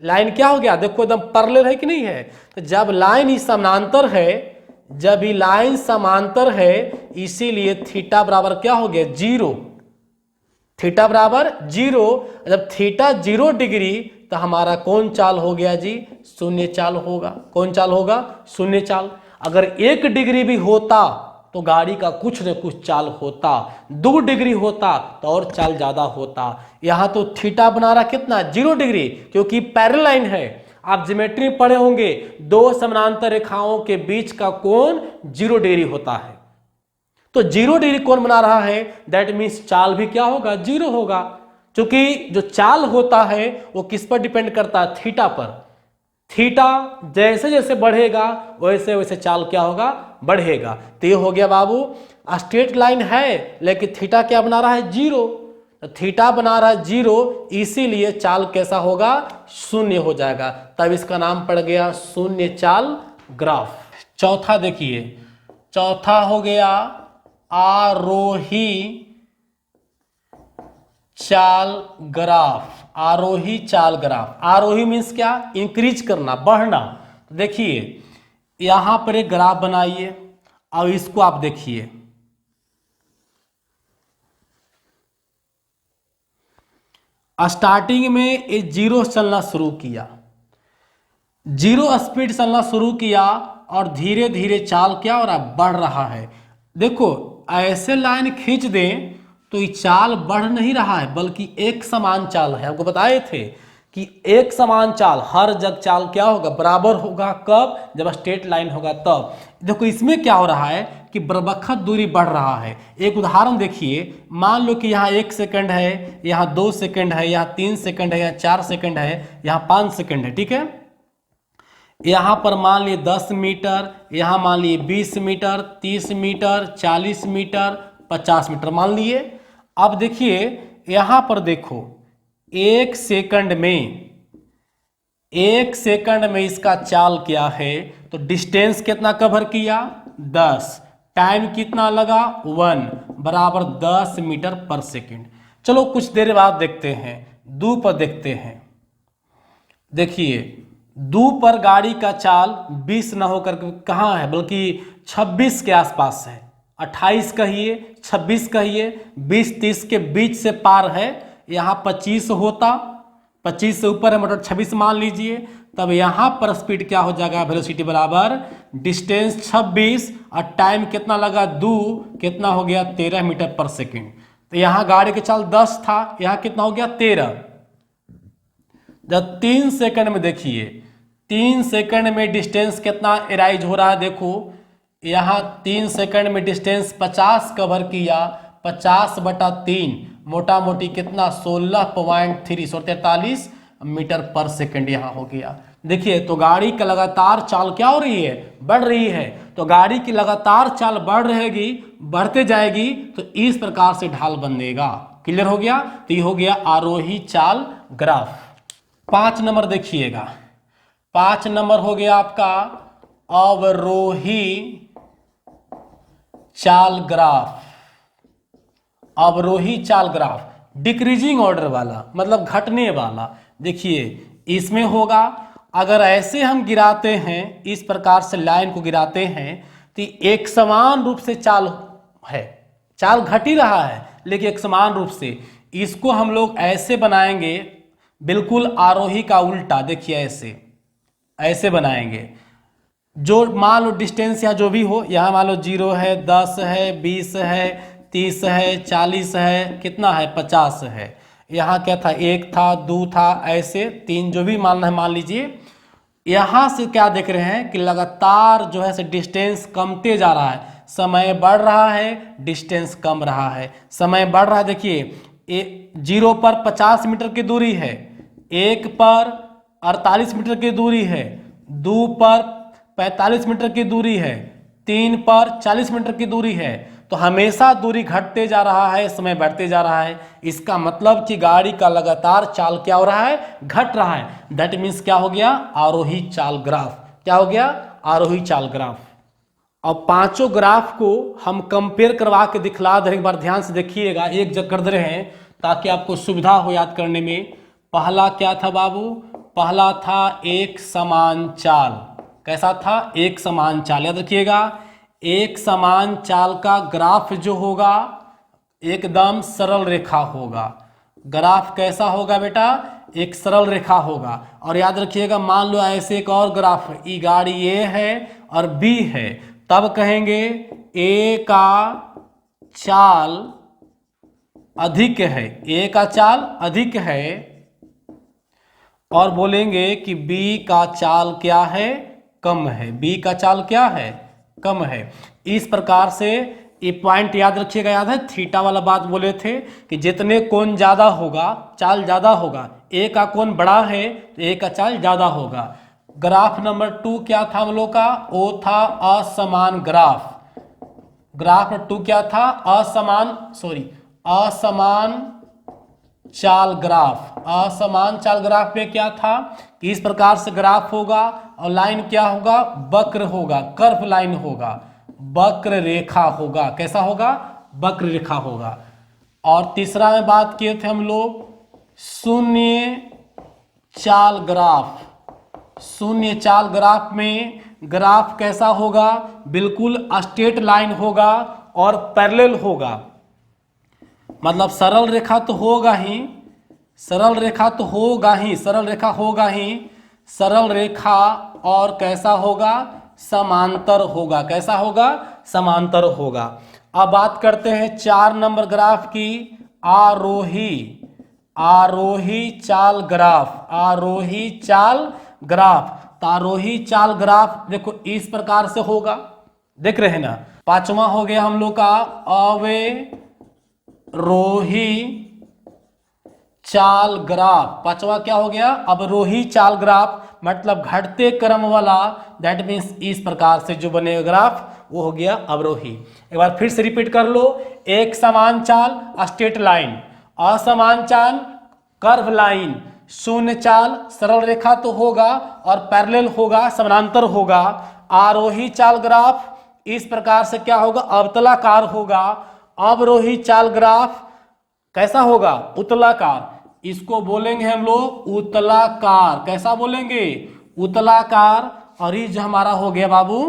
लाइन क्या हो गया? देखो एकदम पैरेलल है कि नहीं है? तो जब लाइन ही समानांतर है, जब ये लाइन समांतर है, इसीलिए थीटा बराबर क्या हो गया? 0। थीटा बराबर 0। जब थीटा 0 डिग्री तो हमारा कौन चाल हो गया जी? शून्य चाल होगा। कौन चाल होगा? शून्य चाल। अगर 1 डिग्री भी होता तो गाड़ी का कुछ न कुछ चाल होता। 2 डिग्री होता तो और चाल ज्यादा होता। यहां तो थीटा बना रहा कितना? 0 डिग्री, क्योंकि पैरेलल लाइन है। आप ज्योमेट्री पढ़े होंगे, 2 समानांतर रेखाओं के बीच का कोण 0 डिग्री होता है। तो 0 डिग्री कोण बना रहा है, दैट मीन्स चाल भी क्या होगा? 0 होगा। क्योंकि जो चाल होता है वो किस पर डिपेंड करता है? थीटा पर। थीटा जैसे जैसे बढ़ेगा वैसे वैसे चाल क्या होगा? बढ़ेगा। तो ये हो गया बाबू, स्ट्रेट लाइन है लेकिन थीटा क्या बना रहा है? 0। तो थीटा बना रहा है 0, इसीलिए चाल कैसा होगा? शून्य हो जाएगा। तब इसका नाम पड़ गया शून्य चाल ग्राफ। चौथा देखिए, चौथा हो गया आरोही चाल ग्राफ। आरोही चाल ग्राफ। आरोही मीन्स क्या? इंक्रीज करना, बढ़ना। देखिए यहां पर एक ग्राफ बनाइए और इसको आप देखिए, स्टार्टिंग में ये 0 चलना शुरू किया, 0 स्पीड चलना शुरू किया और धीरे धीरे चाल क्या हो रहा है? बढ़ रहा है। देखो ऐसे लाइन खींच दें तो ये चाल बढ़ नहीं रहा है, बल्कि एक समान चाल है। आपको बताए थे कि एक समान चाल, हर जगह चाल क्या होगा? बराबर होगा। कब? जब स्ट्रेट लाइन होगा तब। देखो इसमें क्या हो रहा है कि बरबखत दूरी बढ़ रहा है। एक उदाहरण देखिए, मान लो कि यहाँ 1 सेकंड है, यहाँ 2 सेकंड है, यहाँ 3 सेकंड है, यहाँ 4 सेकंड है, यहाँ 5 सेकंड है। ठीक है, यहाँ पर मान लिए 10 मीटर, यहाँ मान लिए 20 मीटर, 30 मीटर, 40 मीटर, 50 मीटर मान लिए। अब देखिए यहाँ पर देखो, 1 सेकंड में, 1 सेकंड में इसका चाल क्या है, तो डिस्टेंस कितना कवर किया 10, टाइम कितना लगा 1 बराबर 10 मीटर पर सेकंड। चलो कुछ देर बाद देखते हैं, दू पर देखते हैं। देखिए दू पर गाड़ी का चाल 20 ना होकर कहाँ है, बल्कि 26 के आसपास है। 28 कहिए, 26 कहिए, 20-30 के बीच से पार है। यहाँ 25 होता, 25 से ऊपर है मतलब 26 मान लीजिए। तब यहाँ पर स्पीड क्या हो जाएगा, वेलोसिटी बराबर डिस्टेंस 26 और टाइम कितना लगा 2, कितना हो गया 13 मीटर पर सेकंड। तो यहाँ गाड़ी का चाल 10 था, यहाँ कितना हो गया 13। जब 3 सेकंड में देखिए, 3 सेकंड में डिस्टेंस कितना एराइज हो रहा है, देखो यहाँ 3 सेकंड में डिस्टेंस 50 कवर किया, 50/3 मोटा मोटी कितना 16.343 मीटर पर सेकंड यहाँ हो गया। देखिए तो गाड़ी का लगातार चाल क्या हो रही है, बढ़ रही है। तो गाड़ी की लगातार चाल बढ़ रहेगी, बढ़ते जाएगी तो इस प्रकार से ढाल बनेगा। क्लियर हो गया। तो ये हो गया आरोही चाल ग्राफ। 5 नंबर देखिएगा, 5 नंबर हो गया आपका अवरोही चाल ग्राफ। अवरोही चाल ग्राफ डिक्रीजिंग ऑर्डर वाला, मतलब घटने वाला। देखिए इसमें होगा, अगर ऐसे हम गिराते हैं, इस प्रकार से लाइन को गिराते हैं तो एक समान रूप से चाल है, चाल घट ही रहा है लेकिन एक समान रूप से। इसको हम लोग ऐसे बनाएंगे, बिल्कुल आरोही का उल्टा। देखिए ऐसे, ऐसे बनाएंगे। जो मान लो डिस्टेंस या जो भी हो, यहाँ मान लो 0 है, 10 है, 20 है, 30 है, 40 है, कितना है 50 है। यहाँ क्या था, 1 था, 2 था, ऐसे 3 जो भी मानना है मान लीजिए। यहाँ से क्या देख रहे हैं कि लगातार जो है डिस्टेंस कमते जा रहा है, समय बढ़ रहा है, डिस्टेंस कम रहा है, समय बढ़ रहा है। देखिए 0 पर 50 मीटर की दूरी है, 1 पर 48 मीटर की दूरी है, 2 पर 45 मीटर की दूरी है, 3 पर 40 मीटर की दूरी है। तो हमेशा दूरी घटते जा रहा है, समय बढ़ते जा रहा है। इसका मतलब कि गाड़ी का लगातार चाल क्या हो रहा है, घट रहा है। दैट मीन्स क्या हो गया, आरोही चाल ग्राफ। क्या हो गया, आरोही चाल ग्राफ। अब पांचों ग्राफ को हम कंपेयर करवा के दिखला दे, एक बार ध्यान से देखिएगा, एक जगह कर दे रहे हैं ताकि आपको सुविधा हो याद करने में। पहला क्या था बाबू, पहला था एक समान चाल। कैसा था, एक समान चाल। याद रखिएगा, एक समान चाल का ग्राफ जो होगा एकदम सरल रेखा होगा। ग्राफ कैसा होगा बेटा, एक सरल रेखा होगा। और याद रखिएगा, मान लो ऐसे एक और ग्राफ है, ई गाड़ी ए है और बी है, तब कहेंगे ए का चाल अधिक है, ए का चाल अधिक है, और बोलेंगे कि बी का चाल क्या है, कम है। बी का चाल क्या है, कम है। इस प्रकार से ये पॉइंट याद रखिएगा, याद है थीटा वाला बात बोले थे कि जितने कोण ज्यादा होगा चाल ज्यादा होगा। ए का कोण बड़ा है तो ए का चाल ज्यादा होगा। ग्राफ नंबर 2 क्या था हम लोग का, वो था असमान ग्राफ। ग्राफ 2 क्या था, असमान चाल ग्राफ। असमान चाल ग्राफ में क्या था कि इस प्रकार से ग्राफ होगा और लाइन क्या होगा, वक्र होगा, कर्व लाइन होगा, वक्र रेखा होगा। कैसा होगा, वक्र रेखा होगा। और तीसरा में बात किए थे हम लोग शून्य चाल ग्राफ। शून्य चाल ग्राफ में ग्राफ कैसा होगा, बिल्कुल स्ट्रेट लाइन होगा और पैरेलल होगा। मतलब सरल रेखा तो होगा ही, सरल रेखा तो होगा ही, सरल रेखा होगा ही, सरल रेखा, और कैसा होगा, समांतर होगा। कैसा होगा, समांतर होगा। अब बात करते हैं 4 नंबर ग्राफ की, आरोही, आरोही चाल ग्राफ। आरोही चाल ग्राफ, तो आरोही चाल ग्राफ देखो इस प्रकार से होगा, देख रहे हैं ना। 5वां हो गया हम लोग का अवरोही चाल ग्राफ। 5वां क्या हो गया, अवरोही चाल ग्राफ, मतलब घटते क्रम वाला। दैट मीन्स इस प्रकार से जो बनेगा ग्राफ वो हो गया अवरोही। एक बार फिर से रिपीट कर लो, एक समान चाल स्ट्रेट लाइन, असमान चाल कर्व लाइन, शून्य चाल, सरल रेखा तो होगा और पैरेलल होगा, समानांतर होगा। आरोही चाल ग्राफ इस प्रकार से क्या होगा, अवतलाकार होगा। अवरोही चाल ग्राफ कैसा होगा, उतलाकार। इसको बोलेंगे हम लोग उतलाकार। कैसा बोलेंगे, उतलाकार। और ये जो हमारा हो गया बाबू,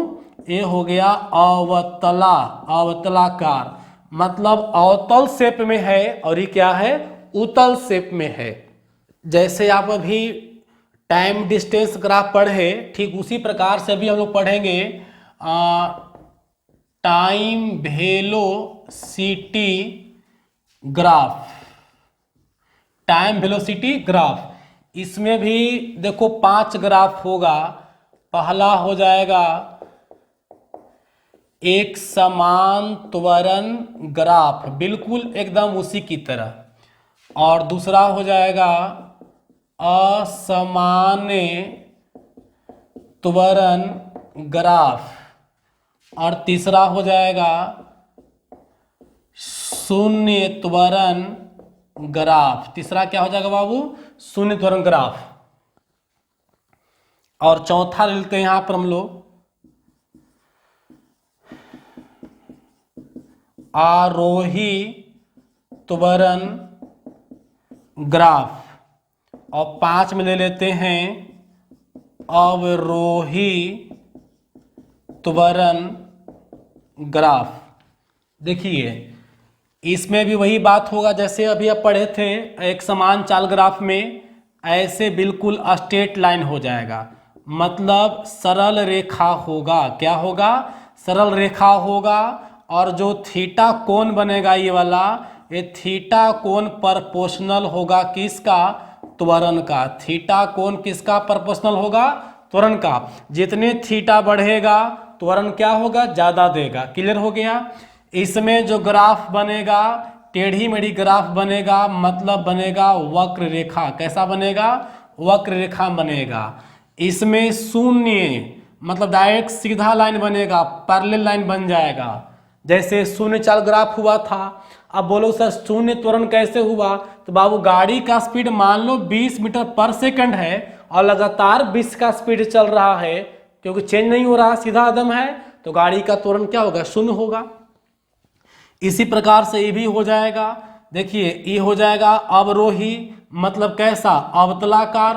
ये हो गया अवतला, अवतलाकार, मतलब अवतल शेप में है और ये क्या है, उतल शेप में है। जैसे आप अभी टाइम डिस्टेंस ग्राफ पढ़े, ठीक उसी प्रकार से अभी हम लोग पढ़ेंगे time velocity graph. Time velocity graph, इसमें भी देखो 5 ग्राफ होगा। पहला हो जाएगा एक समान त्वरण ग्राफ, बिल्कुल एकदम उसी की तरह। और दूसरा हो जाएगा असामान्य त्वरण ग्राफ। और तीसरा हो जाएगा शून्य त्वरण ग्राफ। तीसरा क्या हो जाएगा बाबू, शून्य त्वरण ग्राफ। और चौथा लेते हैं यहां पर हम लोग आरोही त्वरण ग्राफ। और 5 में ले लेते हैं अवरोही त्वरण ग्राफ। देखिए इसमें भी वही बात होगा जैसे अभी आप पढ़े थे, एक समान चाल ग्राफ में ऐसे बिल्कुल स्ट्रेट लाइन हो जाएगा, मतलब सरल रेखा होगा। क्या होगा, सरल रेखा होगा। और जो थीटा कोण बनेगा ये वाला, ये थीटा कोण प्रोपोर्शनल होगा किसका, त्वरण का। थीटा कोण किसका प्रोपोर्शनल होगा, त्वरण का। जितने थीटा बढ़ेगा त्वरण क्या होगा, ज्यादा देगा। क्लियर हो गया। इसमें जो ग्राफ बनेगा टेढ़ी मेढ़ी ग्राफ बनेगा, मतलब बनेगा वक्र रेखा। कैसा बनेगा, वक्र रेखा बनेगा। इसमें शून्य मतलब डायरेक्ट सीधा लाइन बनेगा, पैरेलल लाइन बन जाएगा, जैसे शून्य चाल ग्राफ हुआ था। अब बोलो सर शून्य त्वरण कैसे हुआ, तो बाबू गाड़ी का स्पीड मान लो 20 मीटर पर सेकंड है और लगातार 20 का स्पीड चल रहा है, क्योंकि चेंज नहीं हो रहा, सीधा एकदम है, तो गाड़ी का त्वरण क्या होगा, शून्य होगा। इसी प्रकार से ये भी हो जाएगा। देखिए ये हो जाएगा अवरोही, मतलब कैसा, अवतलाकार,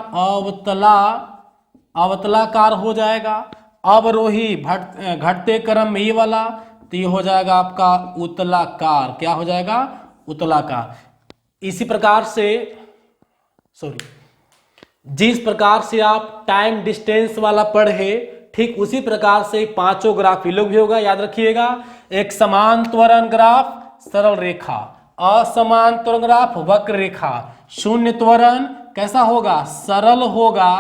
अवतलाकार हो जाएगा। अवरोही घटते क्रम में ये वाला, तो ये हो जाएगा आपका उतलाकार। क्या हो जाएगा, उतलाकार। इसी प्रकार से जिस प्रकार से आप टाइम डिस्टेंस वाला पढ़े, ठीक उसी प्रकार से 5 ग्राफ ये लोग भी होगा, याद रखिएगा। एक समान त्वरण ग्राफ सरल रेखा, असमान त्वरण ग्राफ वक्र रेखा, शून्य त्वरण कैसा होगा, सरल होगा,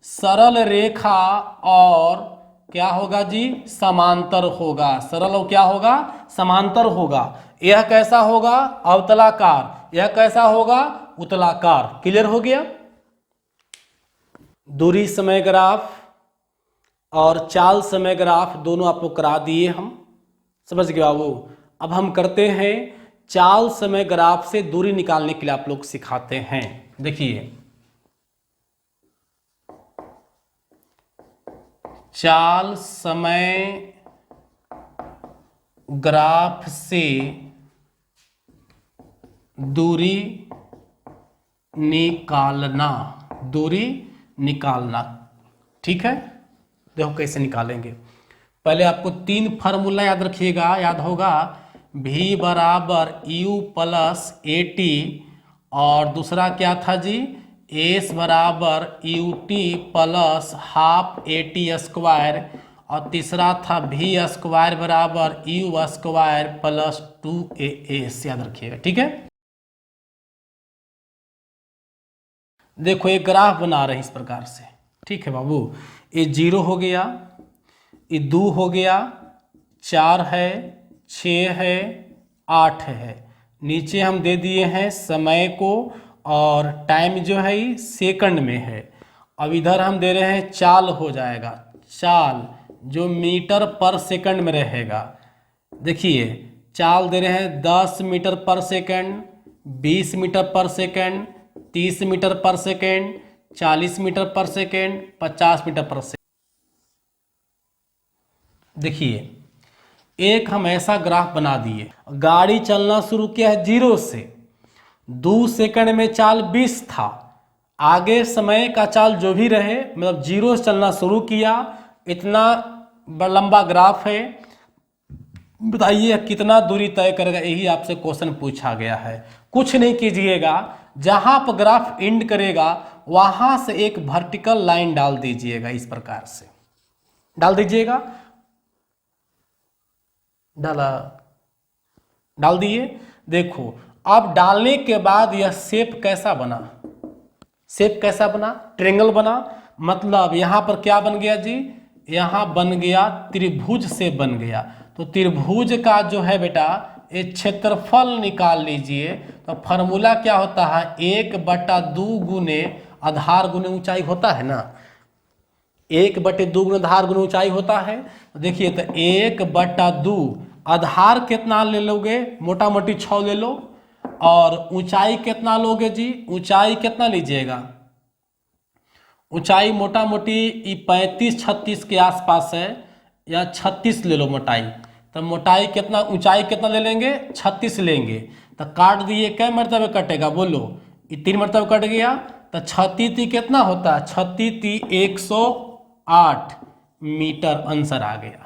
सरल रेखा, और क्या होगा जी, समांतर होगा। सरल और क्या होगा, समांतर होगा। यह कैसा होगा, अवतलाकार। यह कैसा होगा, उतलाकार। क्लियर हो गया। दूरी समय ग्राफ और चाल समय ग्राफ दोनों आपको करा दिए हम, समझ गए बाबू। अब हम करते हैं चाल समय ग्राफ से दूरी निकालने के लिए आप लोग सिखाते हैं। देखिए चाल समय ग्राफ से दूरी निकालना, दूरी निकालना, ठीक है। देखो कैसे निकालेंगे। पहले आपको 3 फार्मूला याद रखिएगा, याद होगा V बराबर U प्लस AT, और दूसरा क्या था जी, S बराबर UT plus half AT square, और तीसरा था V स्क्वायर बराबर U स्क्वायर प्लस 2AS, याद रखिएगा, ठीक है। देखो एक ग्राफ बना रहे हैं इस प्रकार से, ठीक है बाबू। ये 0 हो गया, ये 2 हो गया, 4 है, 6 है, 8 है। नीचे हम दे दिए हैं समय को, और टाइम जो है ये सेकंड में है। अब इधर हम दे रहे हैं चाल, हो जाएगा चाल जो मीटर पर सेकंड में रहेगा। देखिए चाल दे रहे हैं 10 मीटर पर सेकंड, 20 मीटर पर सेकंड, 30 मीटर पर सेकेंड, 40 मीटर पर सेकेंड, 50 मीटर पर सेकेंड। देखिए एक हम ऐसा ग्राफ बना दिए, गाड़ी चलना शुरू किया है 0 से, 2 सेकंड में चाल 20 था, आगे समय का चाल जो भी रहे, मतलब 0 से चलना शुरू किया, इतना लंबा ग्राफ है, बताइए कितना दूरी तय करेगा, यही आपसे क्वेश्चन पूछा गया है। कुछ नहीं कीजिएगा, जहां पर ग्राफ एंड करेगा वहां से एक वर्टिकल लाइन डाल दीजिएगा, इस प्रकार से डाल दीजिएगा। डाल दिए। देखो अब डालने के बाद यह शेप कैसा बना, शेप कैसा बना, ट्रायंगल बना। मतलब यहां पर क्या बन गया जी, यहां बन गया त्रिभुज से बन गया। तो त्रिभुज का जो है बेटा ये क्षेत्रफल निकाल लीजिए। तो फॉर्मूला क्या होता है, 1/2 गुने आधार गुने ऊंचाई होता है ना, 1/2 गुने आधार गुने ऊंचाई होता है। देखिए तो 1/2 आधार कितना ले लोगे, मोटा मोटी 6 ले लो, और ऊंचाई कितना लोगे जी, ऊंचाई कितना लीजिएगा, ऊंचाई मोटा मोटी 35-36 के आसपास है, या 36 ले लो मोटाई। तो मोटाई कितना, ऊंचाई कितना ले लेंगे, 36 लेंगे। तो काट दिए, कै मरतबे कटेगा बोलो, ये 3 मरतबे कट गया। तो 36 कितना होता है, 36 108 मीटर आंसर आ गया।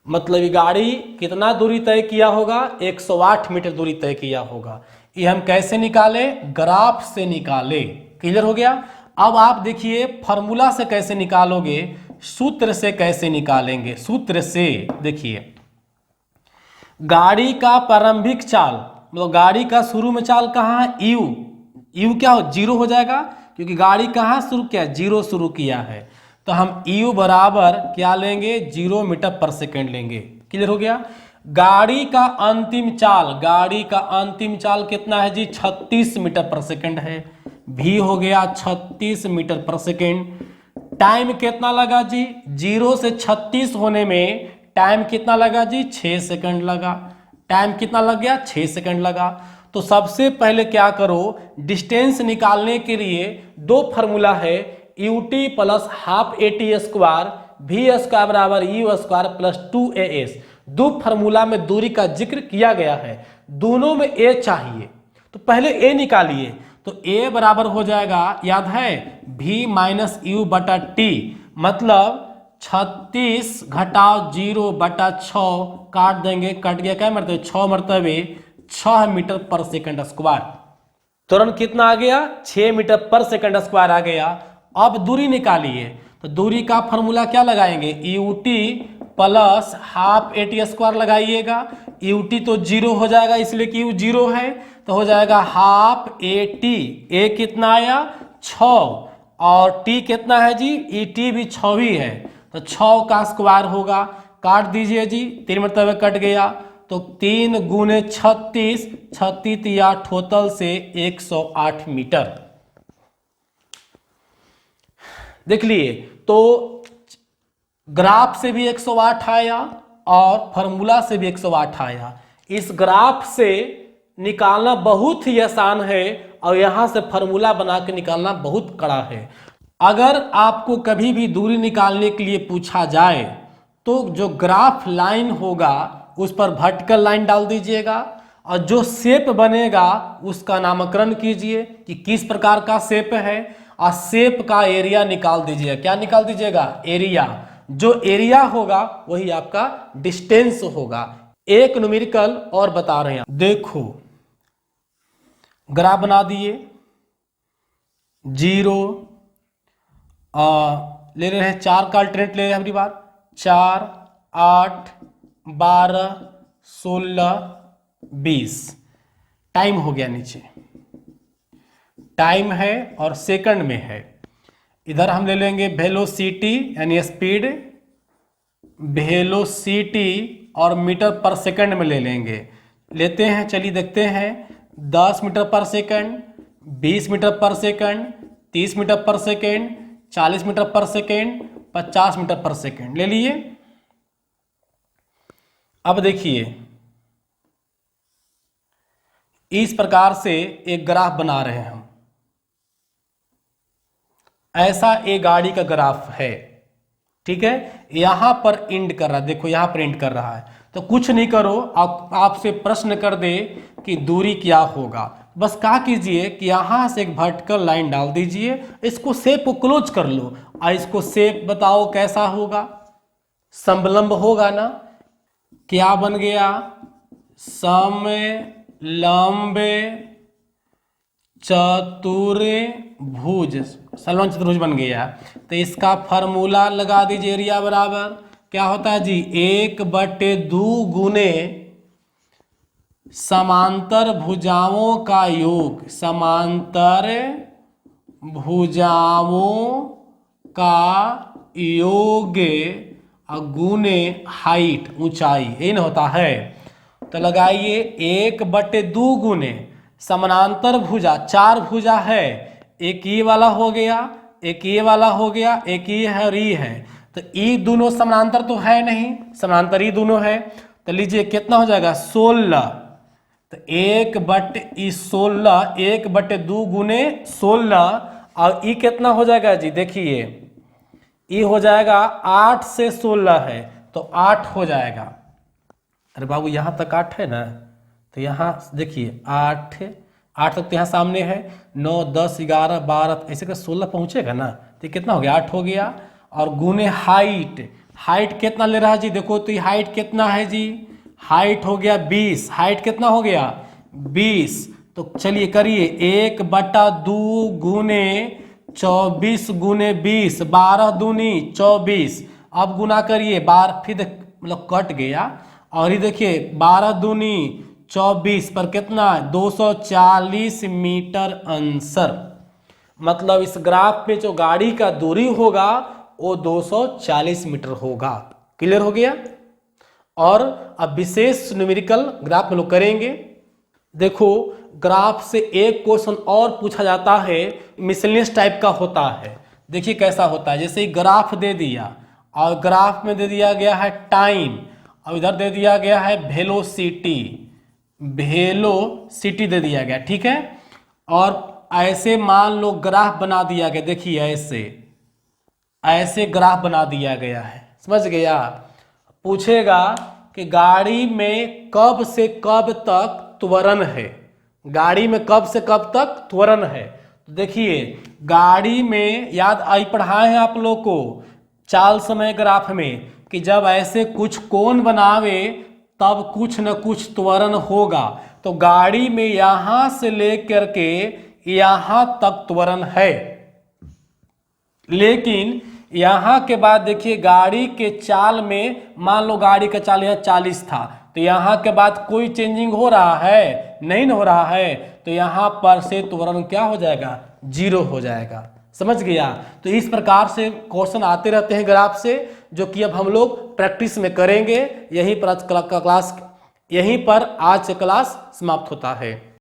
मतलब ये गाड़ी कितना दूरी तय किया होगा, 108 मीटर दूरी तय किया होगा। ये हम कैसे निकाले, ग्राफ से निकाले। क्लियर हो गया। अब आप देखिए फॉर्मूला से कैसे निकालोगे, सूत्र से कैसे निकालेंगे। सूत्र से देखिए, गाड़ी का प्रारंभिक चाल, मतलब गाड़ी का शुरू में चाल कहाँ है, यू क्या हो, 0 हो जाएगा, क्योंकि गाड़ी कहाँ शुरू किया, 0 शुरू किया है। तो हम यू बराबर क्या लेंगे, 0 मीटर पर सेकेंड लेंगे। क्लियर हो गया। गाड़ी का अंतिम चाल, गाड़ी का अंतिम चाल कितना है जी, 36 मीटर पर सेकेंड है। भी हो गया 36 मीटर पर सेकेंड। टाइम कितना लगा जी, 0 से 36 होने में टाइम कितना लगा जी, 6 सेकंड लगा। टाइम कितना लग गया, 6 सेकंड लगा। तो सबसे पहले क्या करो, डिस्टेंस निकालने के लिए 2 फार्मूला है, ut plus half AT² v² बराबर u² प्लस 2as। 2 फार्मूला में दूरी का जिक्र किया गया है, दोनों में a चाहिए। तो पहले a निकालिए। तो a बराबर हो जाएगा, याद है, v माइनस u बटा t, मतलब 36 घटाओ 0/6, काट देंगे, कट गया, क्या मरतबे, 6 मरतबे 6 मीटर पर सेकंड स्क्वायर। तुरंत कितना आ गया, 6 मीटर पर सेकंड स्क्वायर आ गया। अब दूरी निकालिए। तो दूरी का फॉर्मूला क्या लगाएंगे, ut प्लस हाफ AT² लगाइएगा। ut तो 0 हो जाएगा, इसलिए कि u 0 है, तो हो जाएगा हाफ AT। a कितना आया, 6, और t कितना है जी, et भी 6 ही है, तो 6 का स्क्वायर होगा। काट दीजिए जी, 3 मरतबे कट गया। तो 3 गुने 36, 36 या टोटल से 108 मीटर। देख लिए, तो ग्राफ से भी 108 आया और फॉर्मूला से भी 108 आया। इस ग्राफ से निकालना बहुत ही आसान है, और यहां से फॉर्मूला बना के निकालना बहुत कड़ा है। अगर आपको कभी भी दूरी निकालने के लिए पूछा जाए, तो जो ग्राफ लाइन होगा उस पर वर्टिकल लाइन डाल दीजिएगा, और जो शेप बनेगा उसका नामकरण कीजिए कि किस प्रकार का शेप है, और शेप का एरिया निकाल दीजिएगा। क्या निकाल दीजिएगा, एरिया। जो एरिया होगा वही आपका डिस्टेंस होगा। एक न्यूमेरिकल और बता रहे हैं, देखो ग्राफ बना दिए, 0 ले रहे हैं, 4 का अल्टरनेट ले रहे हैं अगली बार, 4, 8, 12, 16, 20। टाइम हो गया, नीचे टाइम है और सेकंड में है। इधर हम ले लेंगे वेलोसिटी यानी स्पीड, वेलोसिटी और मीटर पर सेकंड में ले लेंगे। लेते हैं, चलिए देखते हैं। 10 मीटर पर सेकंड, 20 मीटर पर सेकंड, 30 मीटर पर सेकंड, 40 मीटर पर सेकंड, 50 मीटर पर सेकंड ले लिए। अब देखिए, इस प्रकार से एक ग्राफ बना रहे हैं हम। ऐसा एक गाड़ी का ग्राफ है, ठीक है, यहां पर एंड कर रहा है, देखो यहां पर एंड कर रहा है। तो कुछ नहीं करो, आपसे प्रश्न कर दे कि दूरी क्या होगा, बस क्या कीजिए कि यहां से एक वर्टिकल लाइन डाल दीजिए, इसको शेप को क्लोज कर लो और इसको शेप बताओ कैसा होगा, समलंब होगा ना। क्या बन गया, समलंब चतुर्भुज, समलंब चतुर्भुज बन गया। तो इसका फार्मूला लगा दीजिए, एरिया बराबर क्या होता है जी, 1/2 गुने समांतर भुजाओं का योग, समांतर भुजाओं का योग गुने हाइट, ऊंचाई, ये न होता है। तो लगाइए 1/2 गुने समानांतर भुजा, 4 भुजा है, एक ये वाला हो गया, एक ये वाला हो गया, एक ये है और ये है। तो ये दोनों समानांतर तो है नहीं, समानांतर ही दोनों है। तो लीजिए कितना हो जाएगा, 16। तो 1/16, 1/2 गुने 16, और ये कितना हो जाएगा जी, देखिए ये हो जाएगा 8 से 16 है तो 8 हो जाएगा। अरे बाबू यहाँ तक 8 है ना, तो यहाँ देखिए 8 तक तो यहाँ सामने है, 9 10 11 12 ऐसे कर 16 पहुँचेगा ना, तो कितना हो गया, 8 हो गया। और गुने हाइट, हाइट कितना ले रहा है जी, देखो तो ये हाइट कितना है जी, हाइट हो गया 20, हाइट कितना हो गया 20। तो चलिए करिए 1/2 गुने 24 गुने 20, 12 दूनी 24। अब गुना करिए 12, फिर मतलब कट गया, और ये देखिए 12 दूनी 24 पर कितना, 240 मीटर आंसर। मतलब इस ग्राफ पे जो गाड़ी का दूरी होगा वो 240 मीटर होगा। क्लियर हो गया। और अब विशेष न्यूमेरिकल ग्राफ में लोग करेंगे। देखो ग्राफ से एक क्वेश्चन और पूछा जाता है, मिसलेनियस टाइप का होता है। देखिए कैसा होता है, जैसे ग्राफ दे दिया और ग्राफ में दे दिया गया है टाइम, और इधर दे दिया गया है वेलोसिटी, वेलोसिटी दे दिया गया, ठीक है। और ऐसे मान लो ग्राफ बना दिया गया, देखिए ऐसे ग्राफ बना दिया गया है, समझ गया। पूछेगा कि गाड़ी में कब से कब तक त्वरण है, गाड़ी में कब से कब तक त्वरण है। तो देखिए गाड़ी में याद आई, पढ़ाए हैं आप लोग को चाल समय ग्राफ में कि जब ऐसे कुछ कोण बनावे तब कुछ न कुछ त्वरण होगा। तो गाड़ी में यहां से लेकर के यहां तक त्वरण है, लेकिन यहां के बाद देखिए गाड़ी के चाल में, मान लो गाड़ी का चाल यहाँ 40 था, तो यहां के बाद कोई चेंजिंग हो रहा है, नहीं हो रहा है, तो यहां पर से त्वरण क्या हो जाएगा, 0 हो जाएगा। समझ गया। तो इस प्रकार से क्वेश्चन आते रहते हैं ग्राफ से, जो कि अब हम लोग प्रैक्टिस में करेंगे। यहीं पर आज का क्लास, यहीं पर आज क्लास समाप्त होता है।